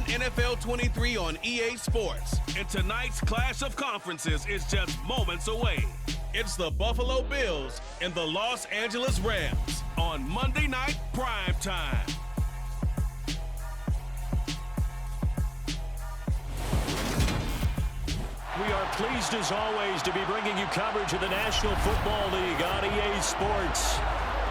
NFL 23 on EA Sports, and tonight's clash of conferences is just moments away. It's the Buffalo Bills and the Los Angeles Rams on Monday Night Prime Time. We are pleased, as always, to be bringing you coverage of the National Football League on EA Sports.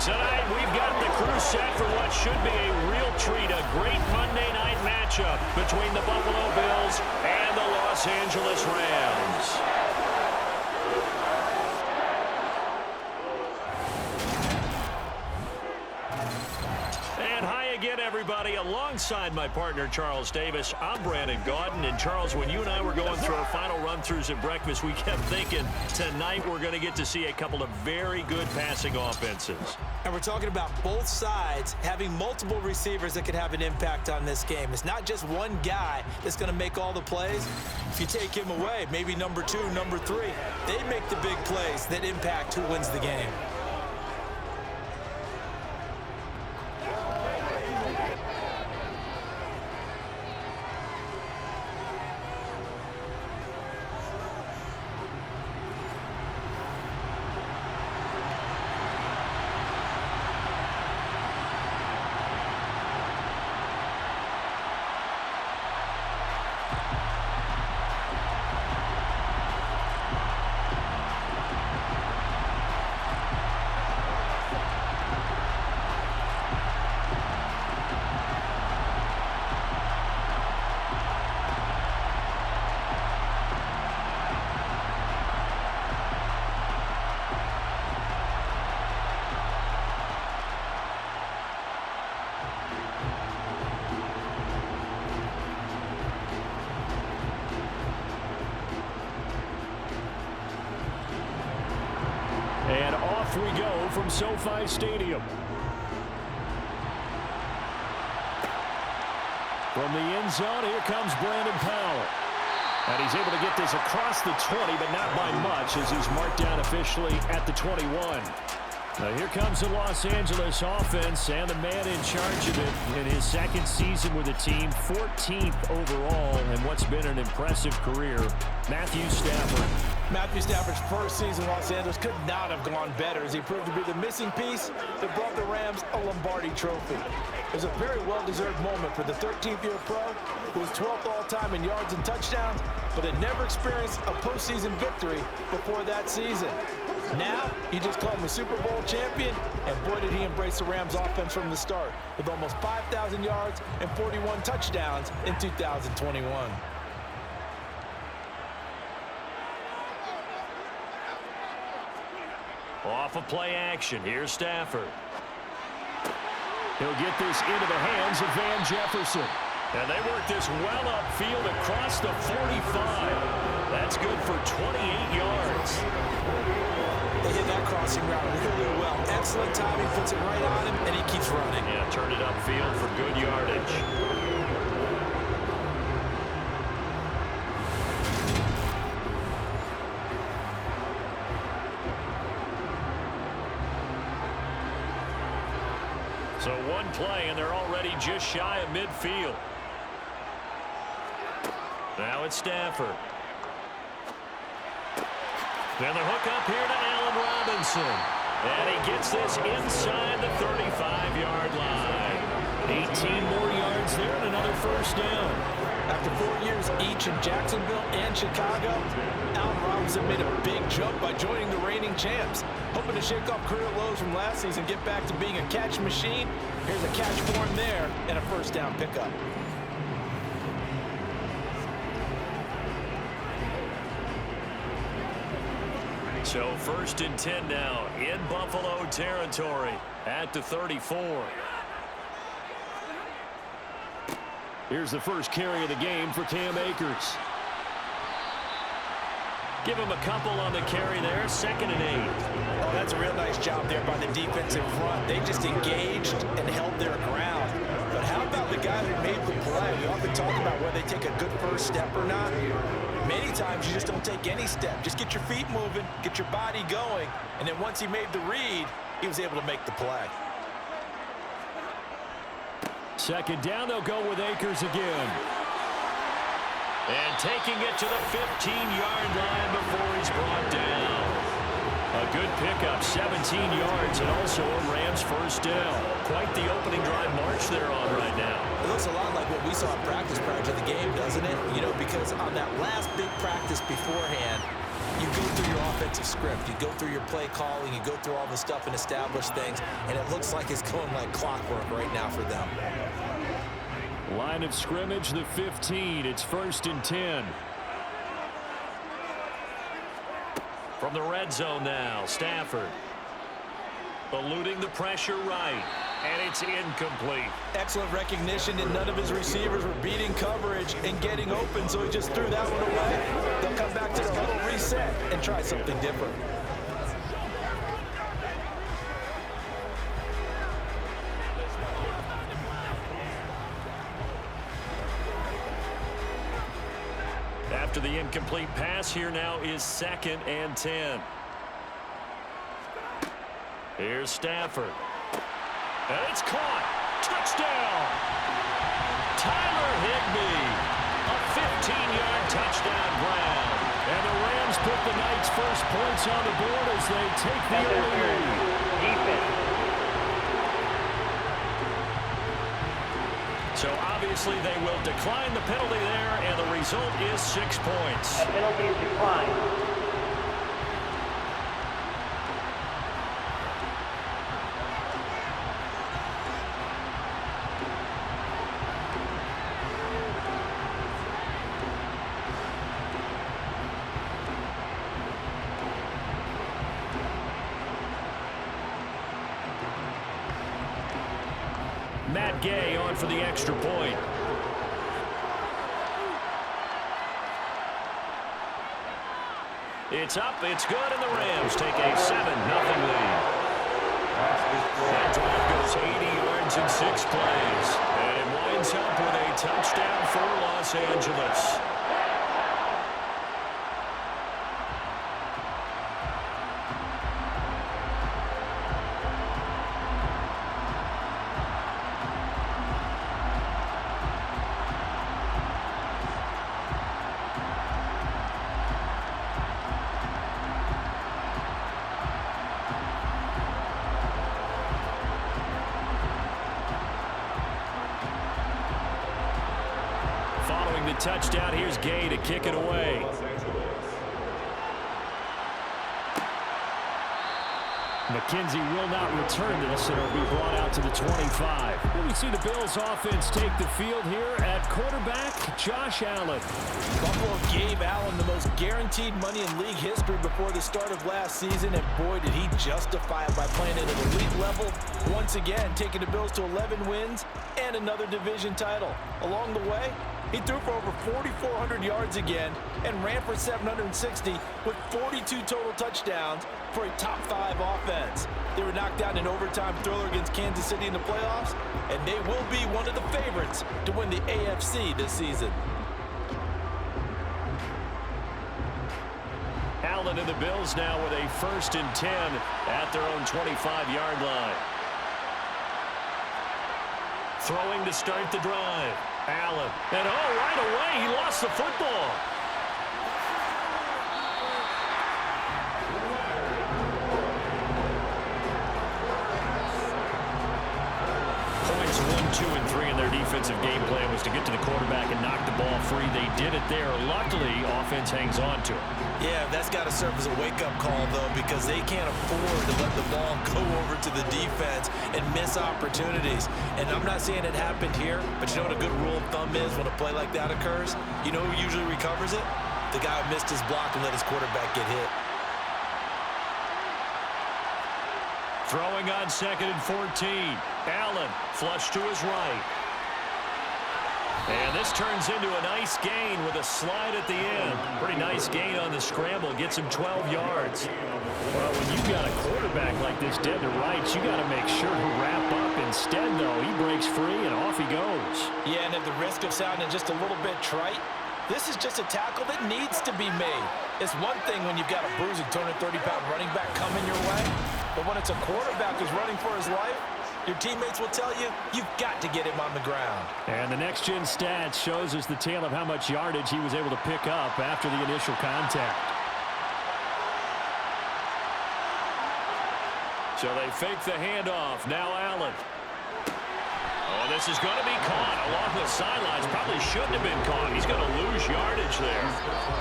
Tonight, we've got the crew set for what should be a real treat, a great Monday night matchup between the Buffalo Bills and the Los Angeles Rams. Again, everybody, alongside my partner, Charles Davis, I'm Brandon Gaudin. And, Charles, when you and I were going through our final run-throughs at breakfast, we kept thinking tonight we're going to get to see a couple of very good passing offenses. And we're talking about both sides having multiple receivers that could have an impact on this game. It's not just one guy that's going to make all the plays. If you take him away, maybe number 2, number 3, they make the big plays that impact who wins the game. And off we go from SoFi Stadium. From the end zone, here comes Brandon Powell. And he's able to get this across the 20, but not by much, as he's marked down officially at the 21. Now here comes the Los Angeles offense and the man in charge of it in his second season with the team, 14th overall, and what's been an impressive career, Matthew Stafford. Matthew Stafford's first season in Los Angeles could not have gone better, as he proved to be the missing piece that brought the Rams a Lombardi trophy. It was a very well-deserved moment for the 13th-year pro, who was 12th all-time in yards and touchdowns, but had never experienced a postseason victory before that season. Now, you just call him a Super Bowl champion, and boy did he embrace the Rams offense from the start, with almost 5,000 yards and 41 touchdowns in 2021. Off of play action, here's Stafford. He'll get this into the hands of Van Jefferson. And they work this well upfield across the 45. That's good for 28 yards. They hit that crossing route really well. Excellent timing, puts it right on him, and he keeps running. Yeah, turn it upfield for good yardage. So one play, and they're already just shy of midfield. Now it's Stafford. Then the hook up here to Allen Robinson. And he gets this inside the 35-yard line. 18 more yards there and another first down. After 4 years each in Jacksonville and Chicago, Allen Robinson made a big jump by joining the reigning champs. Hoping to shake off career lows from last season and get back to being a catch machine. Here's a catch for him there and a first down pickup. So 1st and 10 now in Buffalo territory at the 34. Here's the first carry of the game for Cam Akers. Give him a couple on the carry there, 2nd and 8. Oh, that's a real nice job there by the defensive front. They just engaged and held their ground. But how about the guy who made the play? We often talk about whether they take a good first step or not. Many times you just don't take any step. Just get your feet moving, get your body going, and then once he made the read, he was able to make the play. 2nd down, they'll go with Akers again. And taking it to the 15-yard line before he's brought down. A good pickup, 17 yards, and also a Rams first down. Quite the opening drive march they're on right now. It looks a lot like what we saw in practice prior to the game, doesn't it? You know, because on that last big practice beforehand, you go through your offensive script, you go through your play calling, you go through all the stuff and establish things, and it looks like it's going like clockwork right now for them. Line of scrimmage, the 15. It's 1st and 10. From the red zone now, Stafford. Eluding the pressure right, and it's incomplete. Excellent recognition, and none of his receivers were beating coverage and getting open, so he just threw that one away. They'll come back to the huddle, reset, and try something different. After the incomplete pass, here now is 2nd and 10. Here's Stafford. And it's caught. Touchdown. Tyler Higbee. A 15-yard touchdown grab. And the Rams put the Knights' first points on the board as they take the early lead. So obviously they will decline the penalty there, and the result is 6 points. A penalty is declined. Matt Gay on for the extra point. It's up, it's good, and the Rams take a 7-0 lead. That drive goes 80 yards in 6 plays, and it winds up with a touchdown for Los Angeles. Following the touchdown, here's Gay to kick it away. McKenzie will not return this, and it'll be brought out to the 25. Well, we see the Bills offense take the field here at quarterback, Josh Allen. Buffalo gave Allen the most guaranteed money in league history before the start of last season, and boy, did he justify it by playing at an elite level. Once again, taking the Bills to 11 wins and another division title. Along the way, he threw for over 4,400 yards again and ran for 760 with 42 total touchdowns for a top-5 offense. They were knocked out in an overtime thriller against Kansas City in the playoffs, and they will be one of the favorites to win the AFC this season. Allen and the Bills now with a 1st and 10 at their own 25-yard line. Throwing to start the drive. Allen. And right away, he lost the football. Points 1, 2, and 3 in their defensive game plan was to get to the quarterback and knock the ball free. They did it there. Luckily, offense hangs on to it. Yeah, that's got to serve as a wake-up call, though, because they can't afford to let the ball go over to the defense and miss opportunities. And I'm not saying it happened here, but you know what a good rule of thumb is when a play like that occurs? You know who usually recovers it? The guy who missed his block and let his quarterback get hit. Throwing on 2nd and 14. Allen flush to his right. And this turns into a nice gain with a slide at the end. Pretty nice gain on the scramble. Gets him 12 yards. Well, when you've got a quarterback like this dead to rights, you got to make sure to wrap up. Instead, though, he breaks free and off he goes. Yeah, and at the risk of sounding just a little bit trite, this is just a tackle that needs to be made. It's one thing when you've got a bruising 230-pound running back coming your way, but when it's a quarterback who's running for his life, Your teammates will tell you, you've got to get him on the ground. And the next-gen stats shows us the tale of how much yardage he was able to pick up after the initial contact. So they fake the handoff. Now Allen. Oh, this is going to be caught along the sidelines. Probably shouldn't have been caught. He's going to lose yardage there.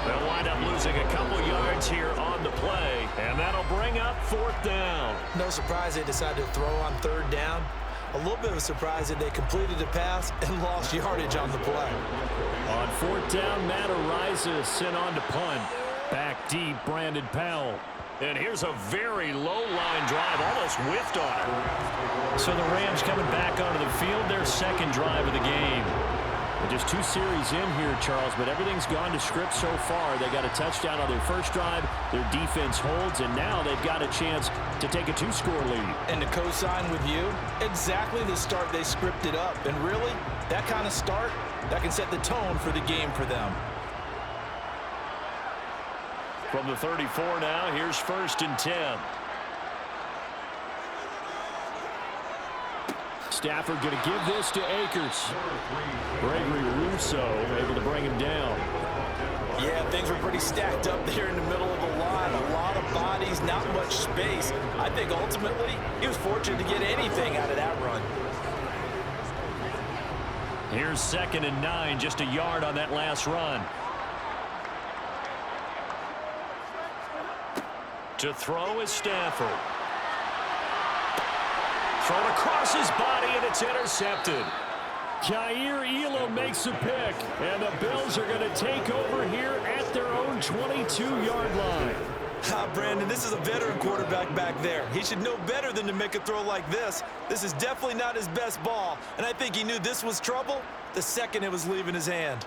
They'll wind up losing a couple yards here on the play, and that'll bring up 4th down. No surprise they decided to throw on 3rd down. A little bit of a surprise that they completed the pass and lost yardage on the play. On 4th down, Matt Araiza sent on to punt. Back deep, Brandon Powell. And here's a very low-line drive, almost whiffed on it. So the Rams coming back onto the field, their 2nd drive of the game. And just 2 series in here, Charles, but everything's gone to script so far. They got a touchdown on their first drive, their defense holds, and now they've got a chance to take a 2-score lead. And to co-sign with you, exactly the start they scripted up. And really, that kind of start, that can set the tone for the game for them. From the 34 now, here's 1st and 10. Stafford going to give this to Akers. Gregory Rousseau able to bring him down. Yeah, things were pretty stacked up there in the middle of the line. A lot of bodies, not much space. I think ultimately he was fortunate to get anything out of that run. Here's 2nd and 9, just a yard on that last run. To throw is Stafford. Thrown across his body, and it's intercepted. Jair Elam makes a pick, and the Bills are going to take over here at their own 22-yard line. Brandon, this is a veteran quarterback back there. He should know better than to make a throw like this. This is definitely not his best ball, and I think he knew this was trouble the second it was leaving his hand.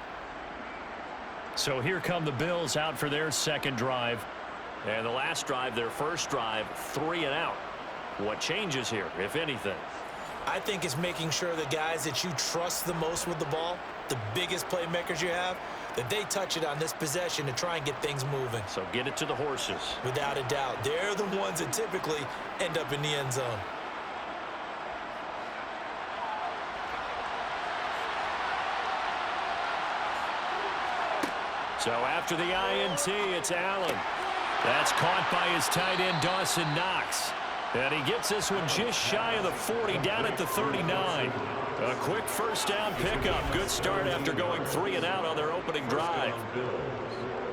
So here come the Bills out for their 2nd drive. And the last drive, their first drive, 3 and out. What changes here, if anything? I think it's making sure the guys that you trust the most with the ball, the biggest playmakers you have, that they touch it on this possession to try and get things moving. So get it to the horses. Without a doubt. They're the ones that typically end up in the end zone. So after the INT, it's Allen. That's caught by his tight end, Dawson Knox. And he gets this one just shy of the 40, down at the 39. A quick 1st down pickup. Good start after going 3 and out on their opening drive.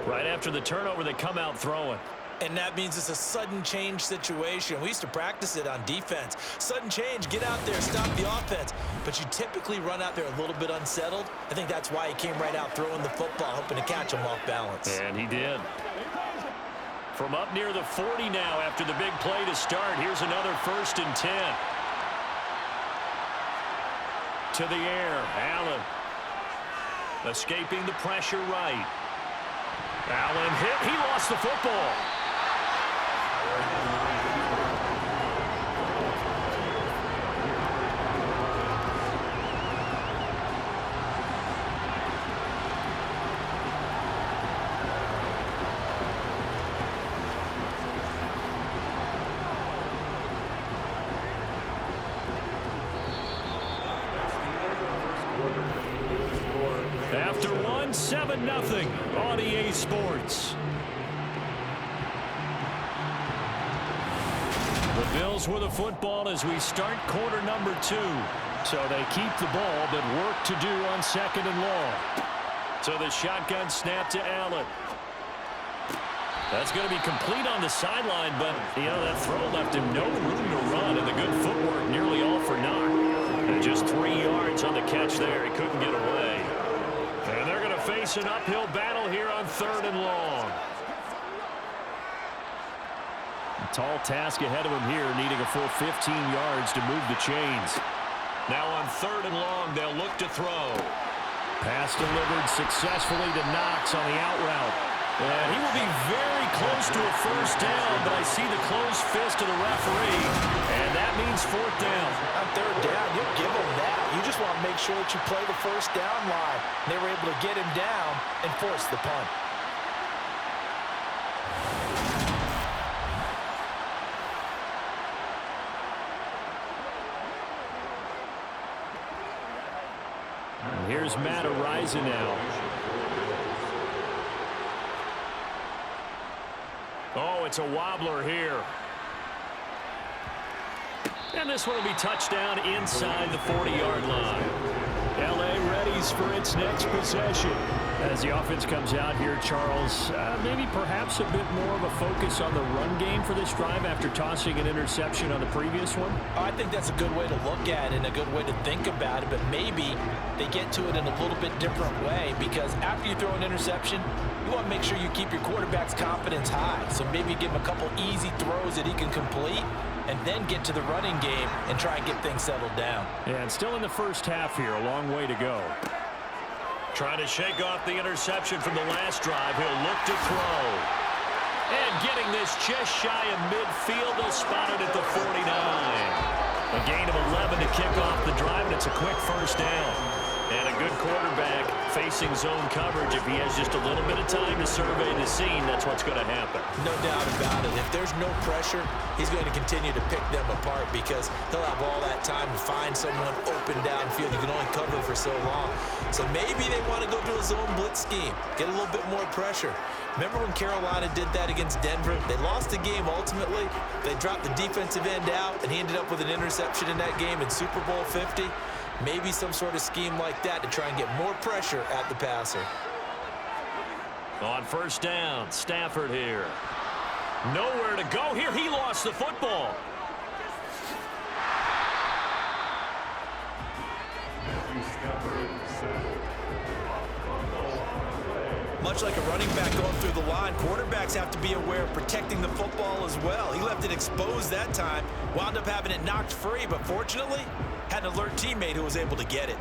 Right after the turnover, they come out throwing. And that means it's a sudden change situation. We used to practice it on defense. Sudden change, get out there, stop the offense. But you typically run out there a little bit unsettled. I think that's why he came right out throwing the football, hoping to catch him off balance. And he did. From up near the 40 now after the big play to start. Here's another 1st and 10. To the air, Allen. Escaping the pressure right. Allen hit. He lost the football. After 7-0 on EA Sports. The Bills with the football as we start quarter number 2. So they keep the ball, but work to do on 2nd and long. So the shotgun snap to Allen. That's going to be complete on the sideline, but, that throw left him no room to run, and the good footwork nearly all for naught. And just 3 yards on the catch there. He couldn't get away. And they're going to face an uphill battle here on 3rd and long. A tall task ahead of him here, needing a full 15 yards to move the chains. Now on 3rd and long, they'll look to throw. Pass delivered successfully to Knox on the out route. And he will be very close to a 1st down, but I see the closed fist of the referee, and that means 4th down. On 3rd down, you'll give him that. You just want to make sure that you play the 1st down line. They were able to get him down and force the punt. here's Matt Araiza now. Oh, it's a wobbler here. And this one will be touchdown inside the 40-yard line. L.A. readies for its next possession. As the offense comes out here, Charles, maybe perhaps a bit more of a focus on the run game for this drive after tossing an interception on the previous one? I think that's a good way to look at it and a good way to think about it, but maybe they get to it in a little bit different way, because after you throw an interception, you want to make sure you keep your quarterback's confidence high. So maybe give him a couple easy throws that he can complete, and then get to the running game and try and get things settled down. Yeah, and still in the first half here, a long way to go. Trying to shake off the interception from the last drive. He'll look to throw. And getting this just shy of midfield. They'll spot it at the 49. A gain of 11 to kick off the drive, and it's a quick first down. And a good quarterback facing zone coverage. If he has just a little bit of time to survey the scene, that's what's going to happen. No doubt about it. If there's no pressure, he's going to continue to pick them apart, because he'll have all that time to find someone open downfield. You can only cover for so long. So maybe they want to go to a zone blitz scheme, get a little bit more pressure. Remember when Carolina did that against Denver? They lost the game ultimately. They dropped the defensive end out, and he ended up with an interception in that game in Super Bowl 50. Maybe some sort of scheme like that to try and get more pressure at the passer. On first down, Stafford here. Nowhere to go here. He lost the football. Much like a running back going through the line, quarterbacks have to be aware of protecting the football as well. He left it exposed that time, wound up having it knocked free, but fortunately, had an alert teammate who was able to get it.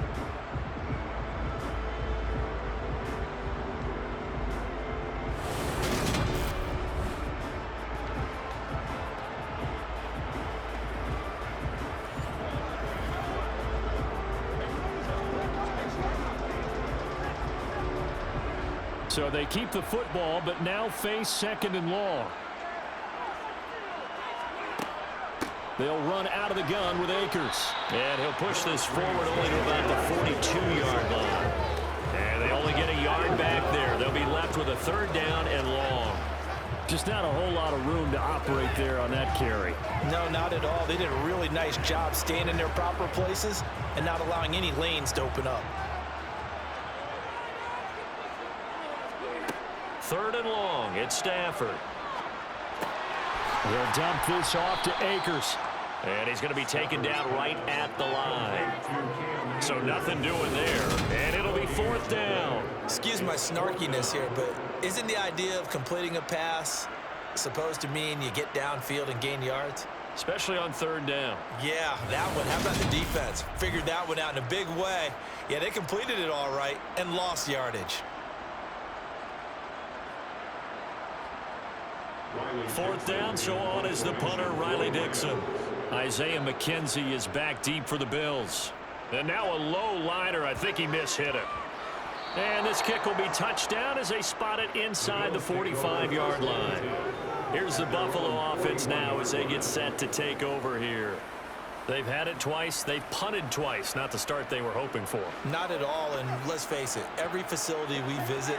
So they keep the football, but now face second and long. They'll run out of the gun with Akers. And he'll push this forward only to about the 42-yard line. And they only get a yard back there. They'll be left with a third down and long. Just not a whole lot of room to operate there on that carry. No, not at all. They did a really nice job staying in their proper places and not allowing any lanes to open up. Third and long, it's Stafford. They'll dump this off to Akers. And he's going to be taken down right at the line. So nothing doing there. And it'll be fourth down. Excuse my snarkiness here, but isn't the idea of completing a pass supposed to mean you get downfield and gain yards? Especially on third down. Yeah, that one. How about the defense? Figured that one out in a big way. Yeah, they completed it all right and lost yardage. Fourth down, so on is the punter, Riley Dixon. Isaiah McKenzie is back deep for the Bills. And now a low liner. I think he mishit it. And this kick will be touchdown as they spot it inside the 45-yard line. Here's the Buffalo offense now as they get set to take over here. They've had it twice. They've punted twice. Not the start they were hoping for. Not at all, and let's face it, every facility we visit,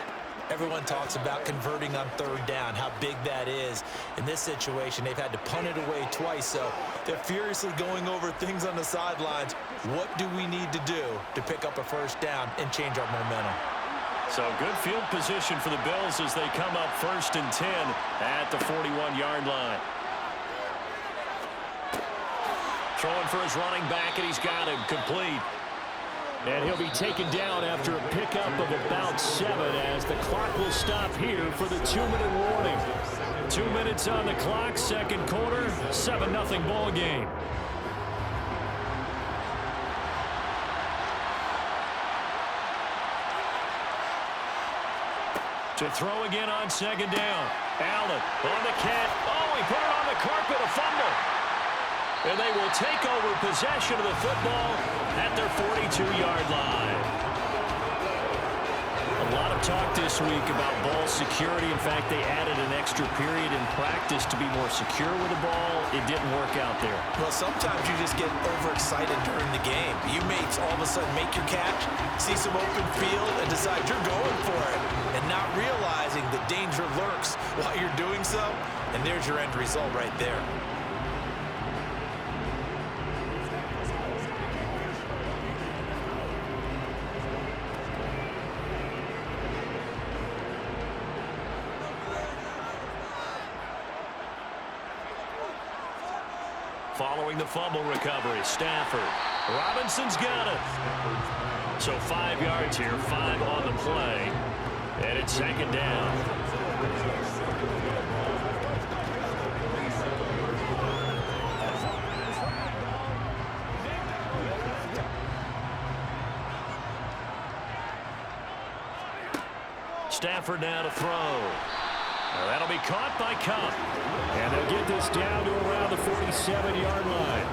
everyone talks about converting on third down, how big that is. In this situation, they've had to punt it away twice, so they're furiously going over things on the sidelines. What do we need to do to pick up a first down and change our momentum? So good field position for the Bills as they come up 1st and 10 at the 41-yard line. Throwing for his running back, and he's got him complete. And he'll be taken down after a pickup of about 7 as the clock will stop here for the 2-minute warning. 2 minutes on the clock, second quarter, 7-0 ball game. To throw again on second down. Allen on the cat. Oh, he put it on the carpet, a fumble. And they will take over possession of the football at their 42-yard line. A lot of of talk this week about ball security. In fact, they added an extra period in practice to be more secure with the ball. It didn't work out there. Well, sometimes you just get overexcited during the game. You may all of a sudden make your catch, see some open field, and decide you're going for it, and not realizing the danger lurks while you're doing so. And there's your end result right there. Following the fumble recovery, Stafford. Robinson's got it. So 5 yards here, 5 on the play. And it's second down. Stafford now to throw. Now that'll be caught by Kupp. And they'll get this down to around the 47-yard line.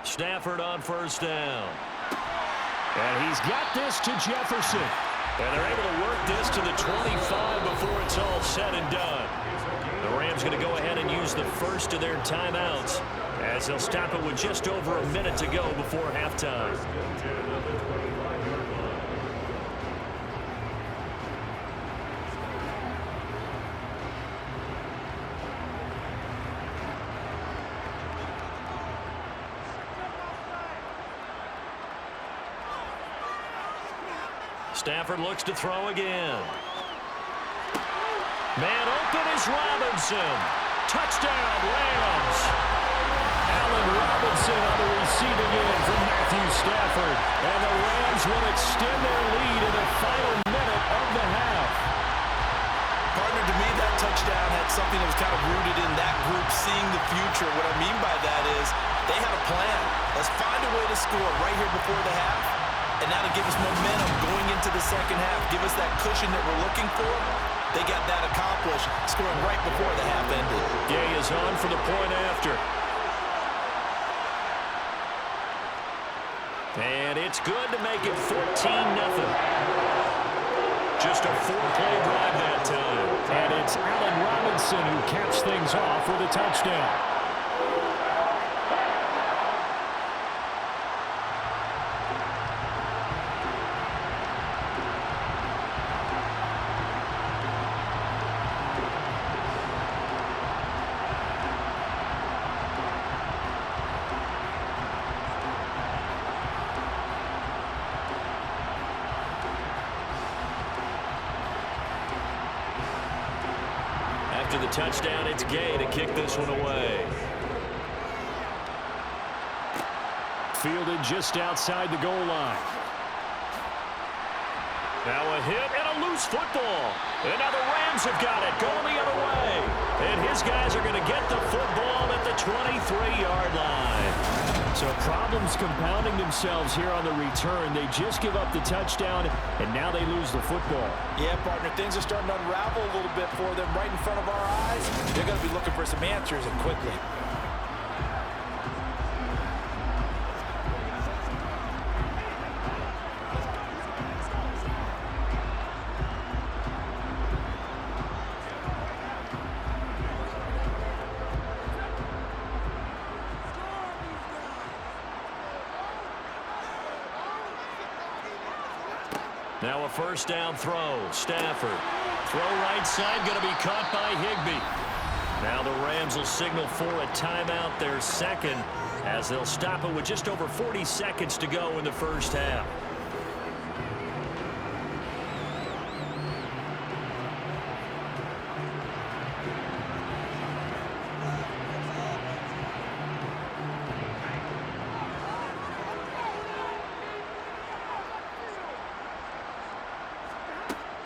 Stafford on first down. And he's got this to Jefferson. And they're able to work this to the 25 before it's all said and done. The Rams going to go ahead and use the first of their timeouts as they'll stop it with just over a minute to go before halftime. Stafford looks to throw again. Man open is Robinson. Touchdown, Rams. Allen Robinson on the receiving end from Matthew Stafford. And the Rams will extend their lead in the final minute of the half. Partner, to me, that touchdown had something that was kind of rooted in that group seeing the future. What I mean by that is they had a plan. Let's find a way to score right here before the half. And that'll give us momentum going into the second half. Give us that cushion that we're looking for. They got that accomplished, scoring right before the half ended. Gay is on for the point after. And it's good to make it 14-0. Just a 4-play drive that time. And it's Allen Robinson who caps things off with a touchdown. After the touchdown, it's Gay to kick this one away. Fielded just outside the goal line. Now a hit and a loose football. And now the Rams have got it, going the other way. And his guys are going to get the football at the 23-yard line. So problems compounding themselves here on the return. They just give up the touchdown, and now they lose the football. Yeah, partner, things are starting to unravel a little bit for them right in front of our eyes. They're going to be looking for some answers, and quickly. Now a first down throw. Stafford. Throw right side, going to be caught by Higbee. Now the Rams will signal for a timeout, their second, as they'll stop it with just over 40 seconds to go in the first half.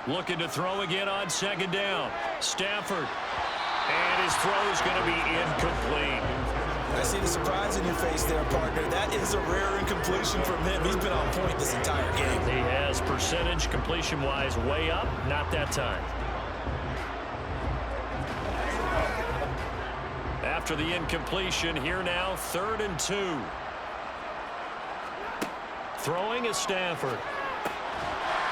Looking to throw again on second down. Stafford. And his throw is going to be incomplete. I see the surprise in your face there, partner. That is a rare incompletion from him. He's been on point this entire game. He has percentage completion-wise way up. Not that time. After the incompletion, here now, 3rd and 2. Throwing is Stafford.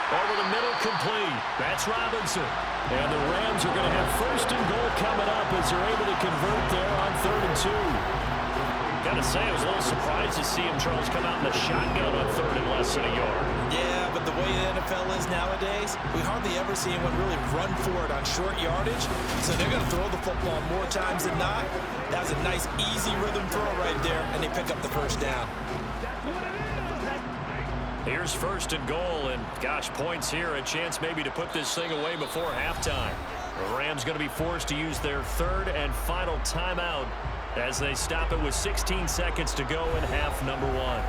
Over the middle, complete. That's Robinson. And the Rams are going to have 1st and goal coming up as they're able to convert there on 3rd and 2. Got to say, I was a little surprised to see him, Charles, come out in the shotgun on 3rd and less than a yard. Yeah, but the way the NFL is nowadays, we hardly ever see anyone really run for it on short yardage. So they're going to throw the football more times than not. That was a nice, easy rhythm throw right there, and they pick up the 1st down. Here's 1st and goal, and gosh, points here, a chance maybe to put this thing away before halftime. The Rams going to be forced to use their 3rd and final timeout as they stop it with 16 seconds to go in half number 1.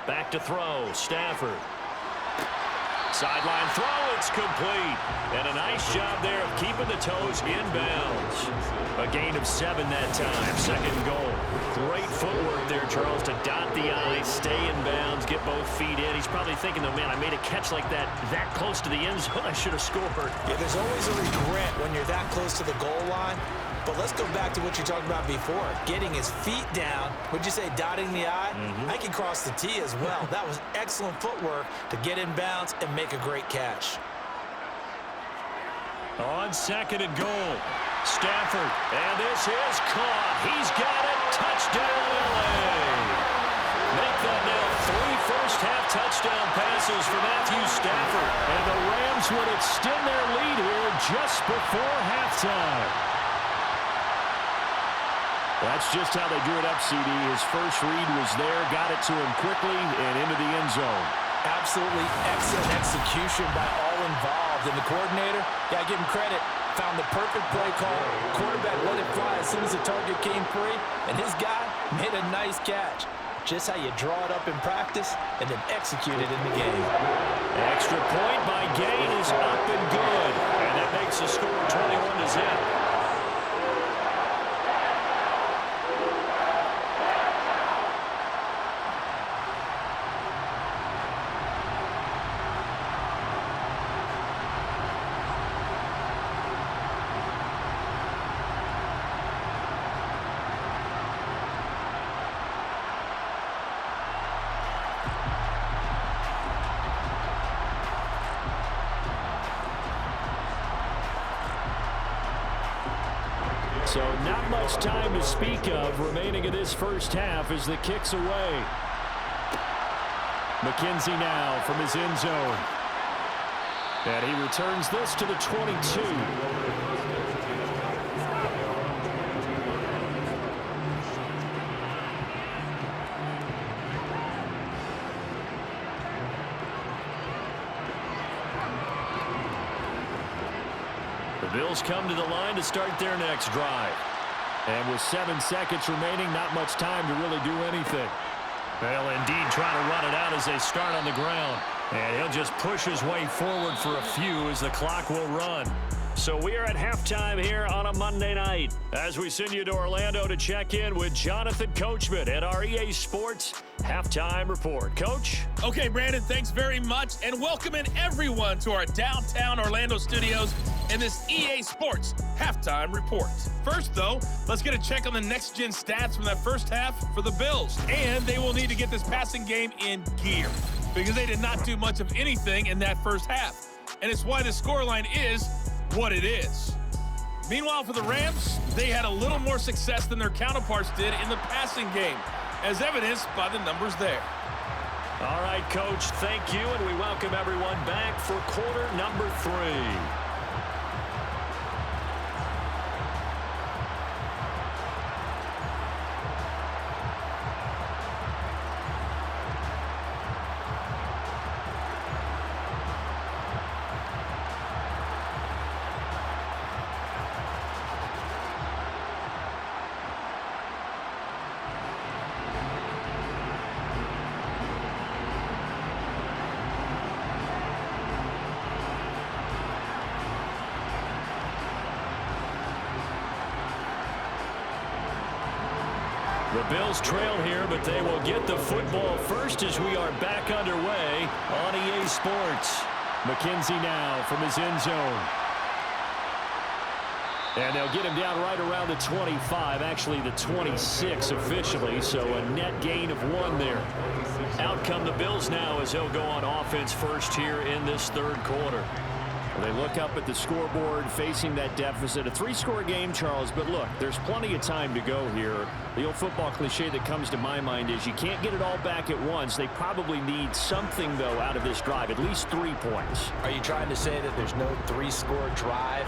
Back to throw, Stafford. Sideline throw, it's complete. And a nice job there of keeping the toes in bounds. A gain of 7 that time, 2nd and goal. Great footwork there, Charles, to dot the I, stay in bounds, get both feet in. He's probably thinking, though, man, I made a catch like that close to the end zone. I should have scored. Yeah, there's always a regret when you're that close to the goal line. But let's go back to what you talked about before. Getting his feet down. Would you say dotting the I? I can cross the T as well. That was excellent footwork to get in bounds and make a great catch. On 2nd and goal, Stafford. And this is caught. He's got it. Touchdown, LA. Make that now 3 first-half touchdown passes for Matthew Stafford. And the Rams would extend their lead here just before halftime. That's just how they drew it up, CD. His first read was there, got it to him quickly, and into the end zone. Absolutely excellent execution by all involved. And the coordinator, got to give him credit, found the perfect play call. Quarterback let it fly as soon as the target came free, and his guy made a nice catch. Just how you draw it up in practice and then execute it in the game. Extra point by Gain is up and good. And that makes the score 21-0. So not much time to speak of remaining in this first half as the kick's away. McKenzie now from his end zone. And he returns this to the 22. The Bills come to the line to start their next drive. And with 7 seconds remaining, not much time to really do anything. They'll indeed try to run it out as they start on the ground. And he'll just push his way forward for a few as the clock will run. So we are at halftime here on a Monday night as we send you to Orlando to check in with Jonathan Coachman at our EA Sports Halftime Report. Coach? Okay, Brandon, thanks very much. And welcoming everyone to our downtown Orlando studios in this EA Sports Halftime Report. First, though, let's get a check on the next-gen stats from that first half for the Bills. And they will need to get this passing game in gear because they did not do much of anything in that first half. And it's why the scoreline is what it is. Meanwhile, for the Rams, they had a little more success than their counterparts did in the passing game, as evidenced by the numbers there. All right, Coach, thank you, and we welcome everyone back for quarter number 3. The Bills trail here, but they will get the football first as we are back underway on EA Sports. McKenzie now from his end zone. And they'll get him down right around the 25, actually the 26 officially, so a net gain of 1 there. Out come the Bills now as they'll go on offense first here in this third quarter. They look up at the scoreboard facing that deficit. A 3-score game, Charles, but look, there's plenty of time to go here. The old football cliche that comes to my mind is you can't get it all back at once. They probably need something, though, out of this drive, at least 3 points. Are you trying to say that there's no 3-score drive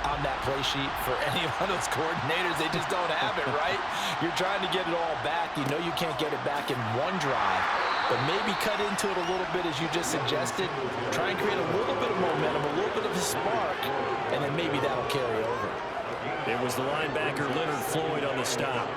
on that play sheet for any of those coordinators? They just don't have it, right? You're trying to get it all back. You know you can't get it back in one drive, but maybe cut into it a little bit as you just suggested. Try and create a little bit of momentum, a little bit of a spark, and then maybe that'll carry over. It was the linebacker Leonard Floyd on the stop.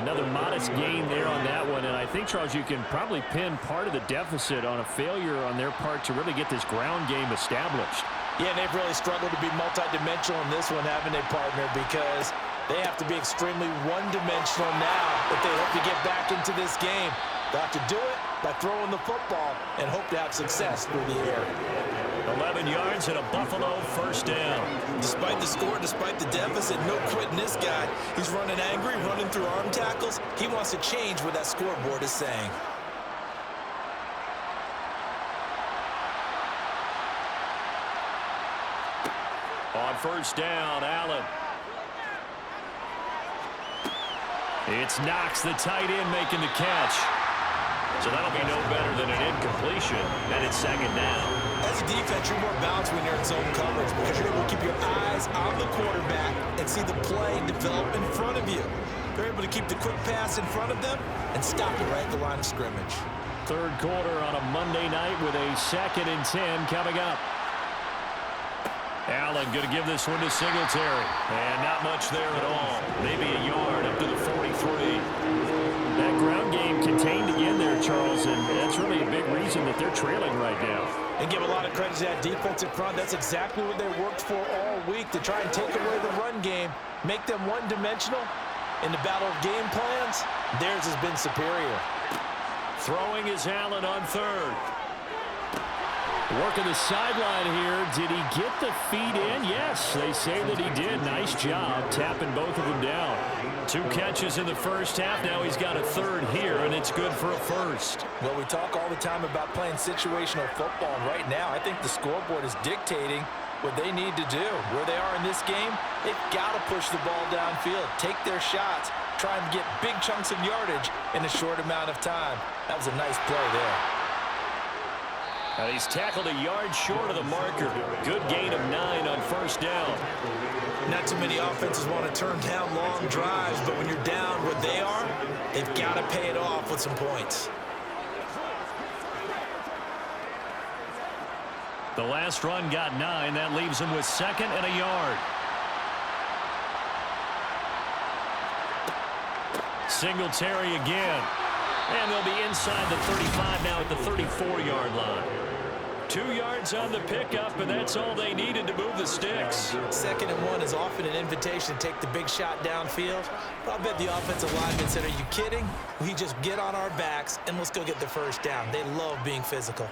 Another modest gain there on that one, and I think, Charles, you can probably pin part of the deficit on a failure on their part to really get this ground game established. Yeah, and they've really struggled to be multidimensional in this one, haven't they, partner? Because they have to be extremely one-dimensional now if they hope to get back into this game. They'll have to do it by throwing the football and hope to have success through the air. 11 yards and a Buffalo first down. Despite the score, despite the deficit, no quitting this guy. He's running angry, running through arm tackles. He wants to change what that scoreboard is saying. On first down, Allen. It's Knox, the tight end, making the catch. So that'll be no better than an incompletion, and it's second down. As a defense, you're more balanced when you're in zone coverage because you're able to keep your eyes on the quarterback and see the play develop in front of you. They're able to keep the quick pass in front of them and stop it right at the line of scrimmage. Third quarter on a Monday night with a 2nd and 10 coming up. Allen going to give this one to Singletary. And not much there at all. Maybe a yard up to the 43. That ground game contained again there, Charles, and that's really a big reason that they're trailing right now. And give a lot of credit to that defensive front. That's exactly what they worked for all week, to try and take away the run game, make them one-dimensional. In the battle of game plans, theirs has been superior. Throwing is Allen on third. Working the sideline here. Did he get the feet in? Yes, they say that he did. Nice job tapping both of them down. 2 catches in the first half. Now he's got a third here, and it's good for a first. Well, we talk all the time about playing situational football, and right now I think the scoreboard is dictating what they need to do. Where they are in this game, they've got to push the ball downfield, take their shots, try and get big chunks of yardage in a short amount of time. That was a nice play there. And he's tackled a yard short of the marker. Good gain of 9 on first down. Not too many offenses want to turn down long drives, but when you're down where they are, they've got to pay it off with some points. The last run got 9. That leaves him with 2nd and a yard. Singletary again. And they'll be inside the 35 now at the 34-yard line. 2 yards on the pickup, and that's all they needed to move the sticks. 2nd and 1 is often an invitation to take the big shot downfield. But I bet the offensive lineman said, are you kidding? We just get on our backs and let's go get the first down. They love being physical.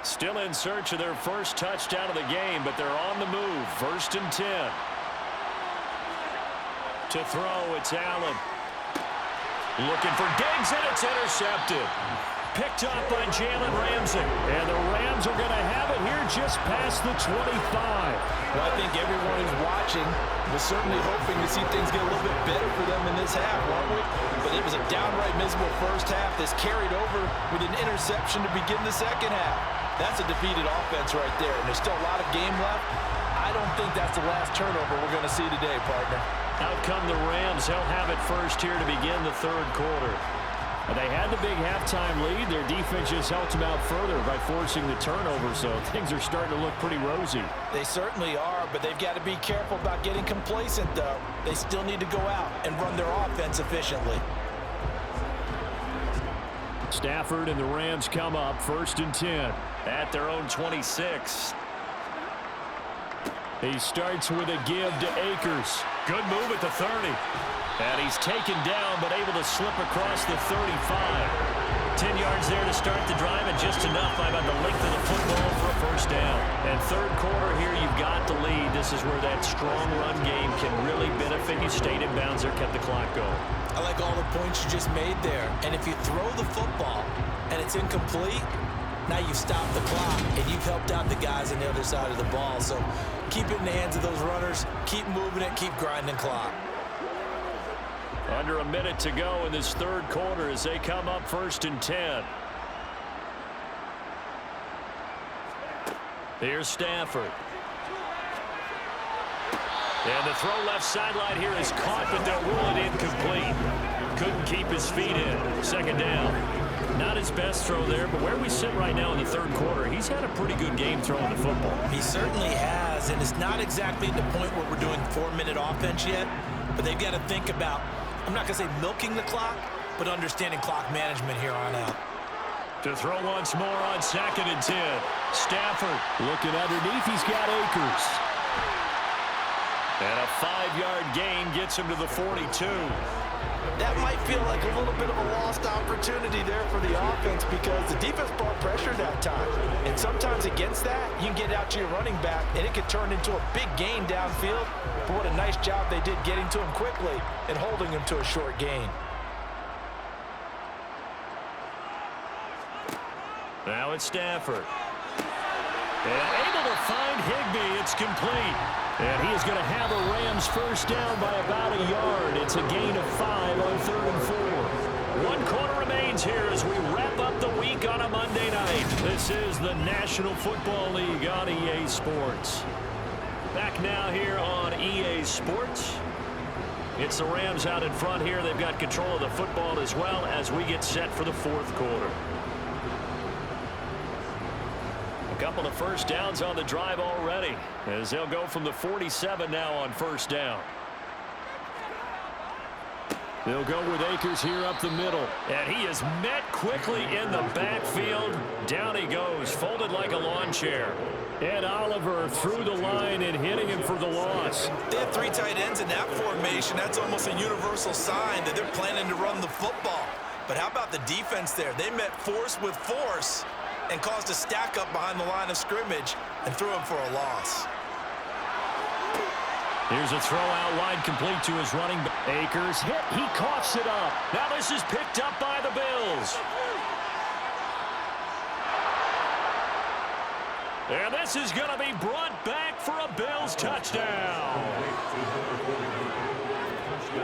Still in search of their first touchdown of the game, but they're on the move. 1st and 10. To throw, it's Allen. Looking for Diggs, and it's intercepted. Picked up by Jalen Ramsey. And the Rams are going to have it here just past the 25. Well, I think everyone who's watching was certainly hoping to see things get a little bit better for them in this half, weren't we? But it was a downright miserable first half that's carried over with an interception to begin the second half. That's a defeated offense right there, and there's still a lot of game left. I don't think that's the last turnover we're going to see today, partner. Out come the Rams. They'll have it first here to begin the third quarter. And they had the big halftime lead. Their defense just helped them out further by forcing the turnover, so things are starting to look pretty rosy. They certainly are, but they've got to be careful about getting complacent, though. They still need to go out and run their offense efficiently. Stafford and the Rams come up 1st and 10. At their own 26. He starts with a give to Akers. Good move at the 30. And he's taken down but able to slip across the 35. 10 yards there to start the drive, and just enough by about the length of the football for a first down. And third quarter here, you've got the lead. This is where that strong run game can really benefit you. Stayed in bounds there, kept the clock going. I like all the points you just made there. And if you throw the football and it's incomplete, now you've stopped the clock and you've helped out the guys on the other side of the ball. So keep it in the hands of those runners. Keep moving it. Keep grinding clock. Under a minute to go in this third quarter as they come up 1st and 10. Here's Stafford. And the throw left sideline here is caught, but they'll rule it incomplete. Couldn't keep his feet in. Second down. Not his best throw there, but where we sit right now in the third quarter, he's had a pretty good game throwing the football. He certainly has, and it's not exactly at the point where we're doing 4-minute offense yet, but they've got to think about, I'm not going to say milking the clock, but understanding clock management here on out. To throw once more on 2nd and 10. Stafford looking underneath. He's got Akers. And a 5-yard gain gets him to the 42. That might feel like a little bit of a lost opportunity there for the offense because the defense brought pressure that time. And sometimes against that, you can get out to your running back, and it could turn into a big gain downfield. But what a nice job they did getting to him quickly and holding him to a short gain. Now it's Stafford. And able to find Higbee. It's complete. And he is going to have a Rams first down by about a yard. It's a gain of 5 on 3rd and 4. 1 quarter remains here as we wrap up the week on a Monday night. This is the National Football League on EA Sports. Back now here on EA Sports. It's the Rams out in front here. They've got control of the football as well as we get set for the 4th quarter. Couple of first downs on the drive already as they'll go from the 47 now on 1st down. They'll go with Akers here up the middle, and he is met quickly in the backfield. Down he goes, folded like a lawn chair. Ed Oliver through the line and hitting him for the loss. They have 3 tight ends in that formation. That's almost a universal sign that they're planning to run the football. But how about the defense there? They met force with force and caused a stack up behind the line of scrimmage and threw him for a loss. Here's a throw out wide complete to his running back. Akers hit. He coughs it up. Now this is picked up by the Bills. And this is going to be brought back for a Bills touchdown.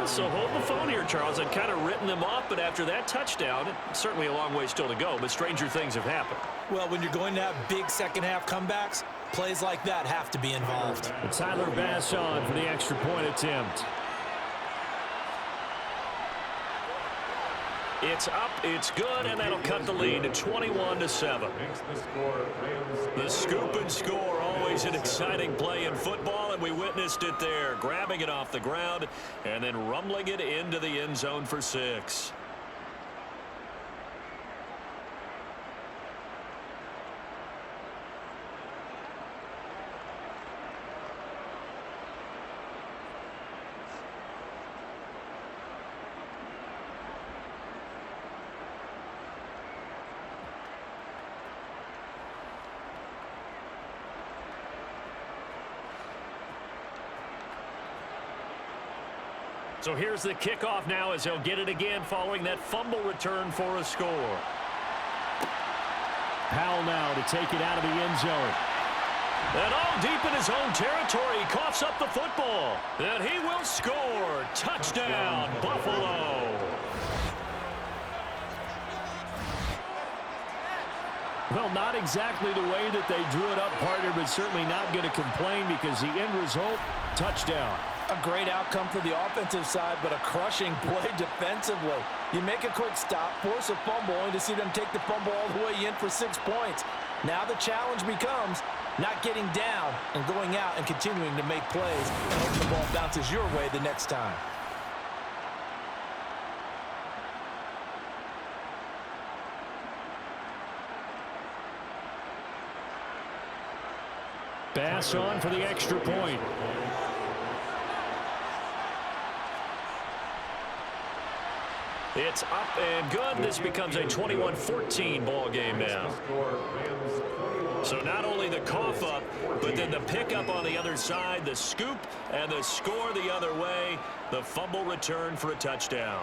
So hold the phone here, Charles. I'd kind of written them off, but after that touchdown, it's certainly a long way still to go, but stranger things have happened. Well, when you're going to have big second-half comebacks, plays like that have to be involved. And Tyler Bass on for the extra point attempt. It's up, it's good, and that'll cut the lead to 21-7. The scoop and score, always an exciting play in football, and we witnessed it there, grabbing it off the ground and then rumbling it into the end zone for 6. So here's the kickoff now as he'll get it again following that fumble return for a score. Powell now to take it out of the end zone. And all deep in his own territory, he coughs up the football. And he will score. Touchdown, Buffalo. Well, not exactly the way that they drew it up, partner, but certainly not going to complain because the end result, touchdown. A great outcome for the offensive side, but a crushing play defensively. You make a quick stop, force a fumble, only to see them take the fumble all the way in for 6 points. Now the challenge becomes not getting down and going out and continuing to make plays and hoping the ball bounces your way the next time. Bass on for the extra point. It's up and good. This becomes a 21-14 ball game now. So not only the cough up, but then the pickup on the other side, the scoop, and the score the other way. The fumble return for a touchdown.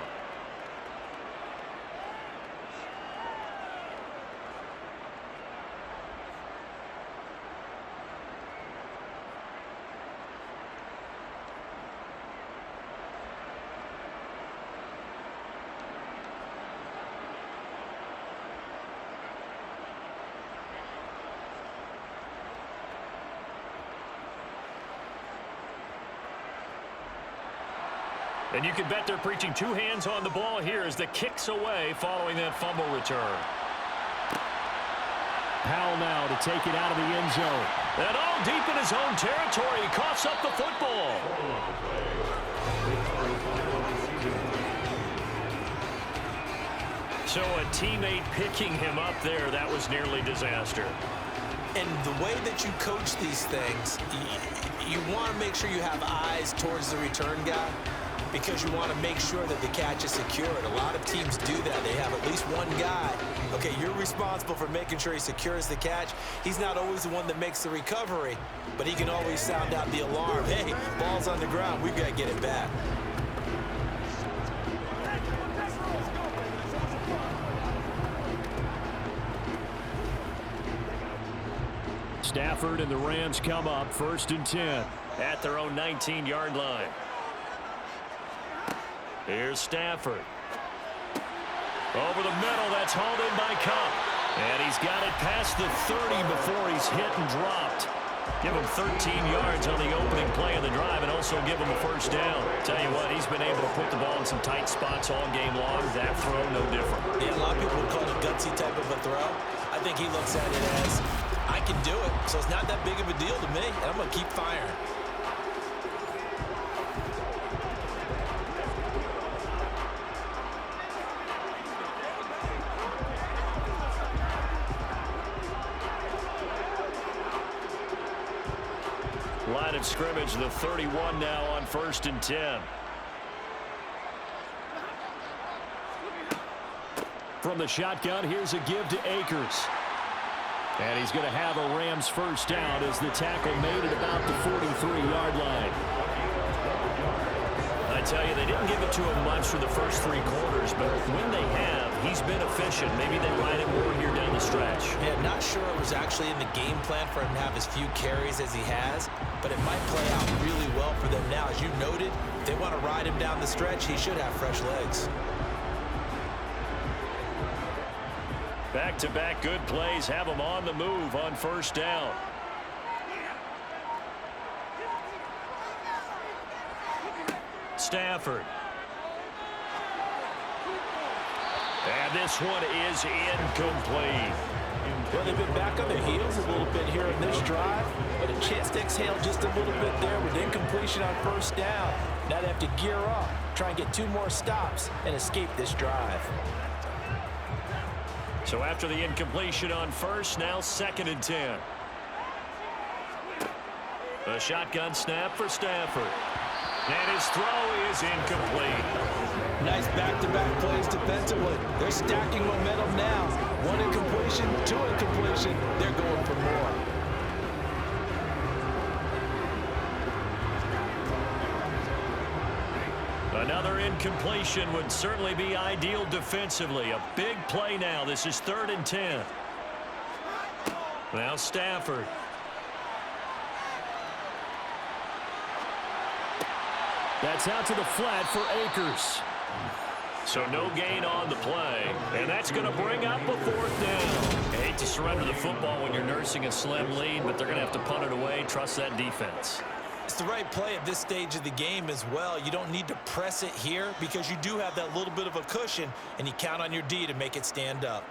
And you can bet they're preaching two hands on the ball here as the kick's away following that fumble return. Powell now to take it out of the end zone. And all deep in his own territory, he coughs up the football. So a teammate picking him up there, that was nearly disaster. And the way that you coach these things, you want to make sure you have eyes towards the return guy, because you want to make sure that the catch is secured. A lot of teams do that. They have at least one guy. Okay, you're responsible for making sure he secures the catch. He's not always the one that makes the recovery, but he can always sound out the alarm. Hey, ball's on the ground. We've got to get it back. Stafford and the Rams come up 1st and 10. At their own 19-yard line. Here's Stafford. Over the middle, that's hauled in by Cup. And he's got it past the 30 before he's hit and dropped. Give him 13 yards on the opening play of the drive and also give him a first down. Tell you what, he's been able to put the ball in some tight spots all game long. That throw, no different. Yeah, a lot of people would call it a gutsy type of a throw. I think he looks at it as, I can do it, so it's not that big of a deal to me, and I'm going to keep firing. Line of scrimmage, the 31 now on 1st and 10. From the shotgun, here's a give to Akers. And he's going to have a Rams first down as the tackle made at about the 43-yard line. I tell you, they didn't give it to him much for the first 3 quarters, but when they have, he's been efficient. Maybe they ride him more here down the stretch. Yeah, not sure it was actually in the game plan for him to have as few carries as he has, but it might play out really well for them now. As you noted, if they want to ride him down the stretch, he should have fresh legs. Back-to-back good plays have him on the move on first down. Stafford. And this one is incomplete. Well, they've been back on their heels a little bit here in this drive, but a chance to exhale just a little bit there with incompletion on first down. Now they have to gear up, try and get 2 more stops, and escape this drive. So after the incompletion on first, now 2nd and 10. A shotgun snap for Stafford. And his throw is incomplete. Nice back-to-back plays defensively. They're stacking momentum now. 1 incompletion, 2 incompletion. They're going for more. Another incompletion would certainly be ideal defensively. A big play now. This is 3rd and 10. Now Stafford. That's out to the flat for Akers. So no gain on the play. And that's going to bring up a 4th down. I hate to surrender the football when you're nursing a slim lead, but they're going to have to punt it away. Trust that defense. It's the right play at this stage of the game as well. You don't need to press it here because you do have that little bit of a cushion, and you count on your D to make it stand up.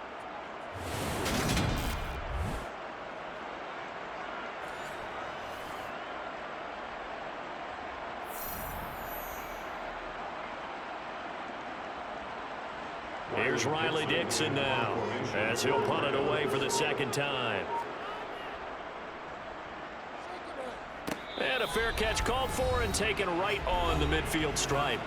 Here's Riley Dixon now as he'll punt it away for the 2nd time. fair catch called for and taken right on the midfield stripe.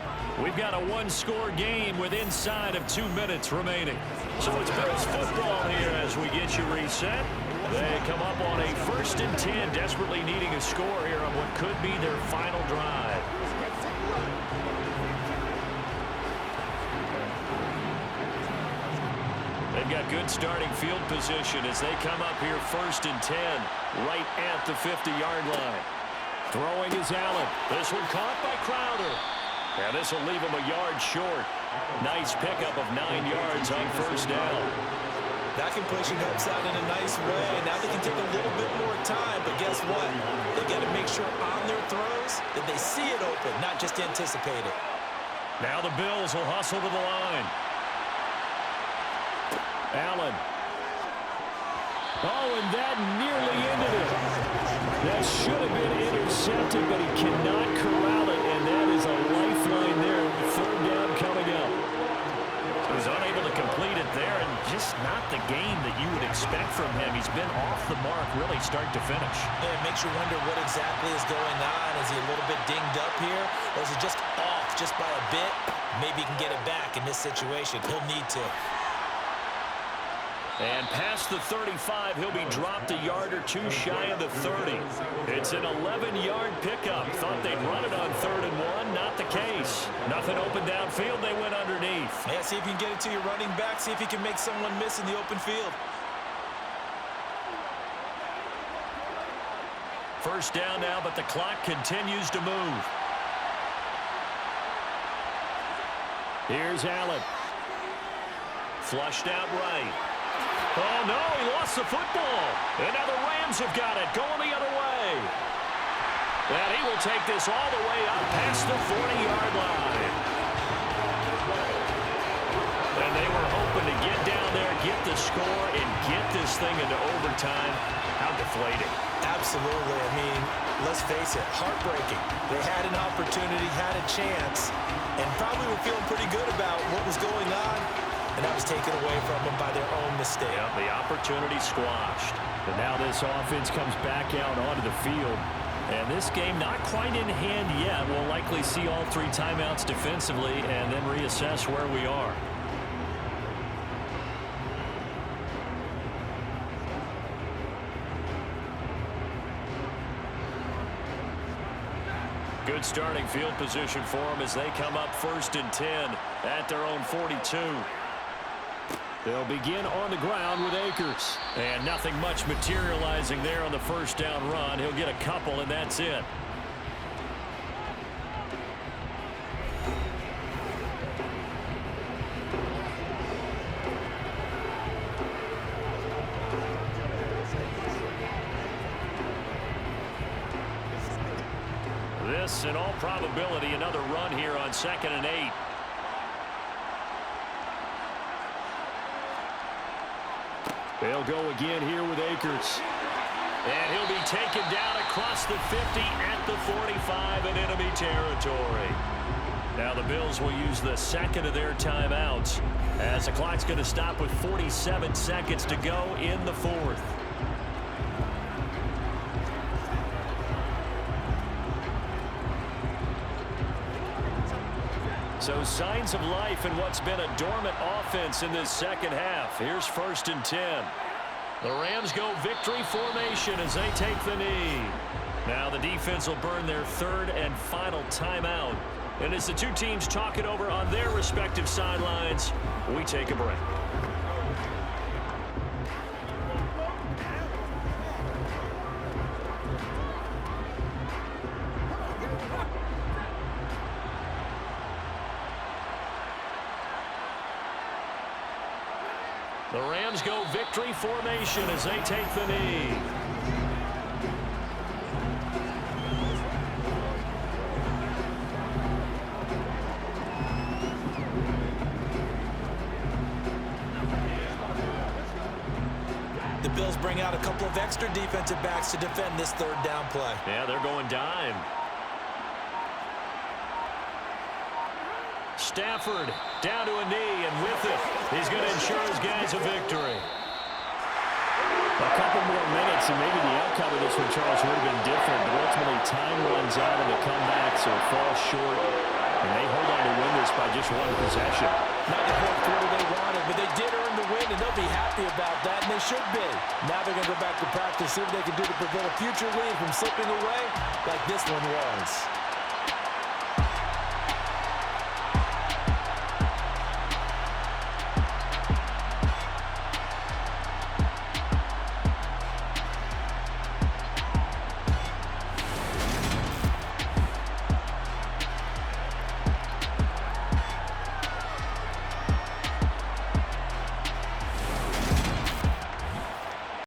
We've got a one-score game with inside of 2 minutes remaining. So it's Bills football here as we get you reset. They come up on a 1st and 10, desperately needing a score here on what could be their final drive. They've got good starting field position as they come up here 1st and 10, right at the 50-yard line. Throwing is Allen. This one caught by Crowder. And this will leave him a yard short. Nice pickup of 9 yards on 1st down. That completion helps out in a nice way. Now they can take a little bit more time, but guess what? They got to make sure on their throws that they see it open, not just anticipate it. Now the Bills will hustle to the line. Allen. Oh, and that nearly ended it. That should have been intercepted, but he cannot corral it, and that is a lifeline there with 3rd down coming up. He was unable to complete it there, and just not the game that you would expect from him. He's been off the mark really start to finish. Yeah, it makes you wonder what exactly is going on. Is he a little bit dinged up here, or is he just off just by a bit? Maybe he can get it back in this situation. He'll need to. And past the 35, he'll be dropped a yard or 2 shy of the 30. It's an 11-yard pickup. Thought they'd run it on 3rd and 1. Not the case. Nothing open downfield. They went underneath. Yeah, see if you can get it to your running back. See if you can make someone miss in the open field. 1st down now, but the clock continues to move. Here's Allen. Flushed out right. Oh, no, he lost the football. And now the Rams have got it, going the other way. And he will take this all the way up past the 40-yard line. And they were hoping to get down there, get the score, and get this thing into overtime. How deflating. Absolutely. I mean, let's face it, heartbreaking. They had an opportunity, had a chance, and probably were feeling pretty good about what was going on. And that was taken away from them by their own mistake. Yeah, the opportunity squashed. And now this offense comes back out onto the field. And this game not quite in hand yet. We'll likely see all 3 timeouts defensively and then reassess where we are. Good starting field position for them as they come up 1st and 10 at their own 42. They'll begin on the ground with Akers. And nothing much materializing there on the 1st down run. He'll get a couple, and that's it. This, in all probability, another run here on 2nd and 8. They'll go again here with Akers. And he'll be taken down across the 50 at the 45 in enemy territory. Now the Bills will use the 2nd of their timeouts as the clock's going to stop with 47 seconds to go in the 4th. So signs of life in what's been a dormant offense in this 2nd half. Here's 1st and 10. The Rams go victory formation as they take the knee. Now the defense will burn their 3rd and final timeout. And as the 2 teams talk it over on their respective sidelines, we take a break. The Rams go victory formation as they take the knee. The Bills bring out a couple of extra defensive backs to defend this 3rd down play. Yeah, they're going dime. Stafford down to a knee, and with it, he's going to ensure his guys a victory. A couple more minutes, and maybe the outcome of this one, Charles, would have been different. But ultimately, time runs out in the comeback, so it falls short. And they hold on to win this by just one possession. Not the fourth quarter they wanted, but they did earn the win, and they'll be happy about that, and they should be. Now they're going to go back to practice, see what they can do to prevent a future lead from slipping away like this one was.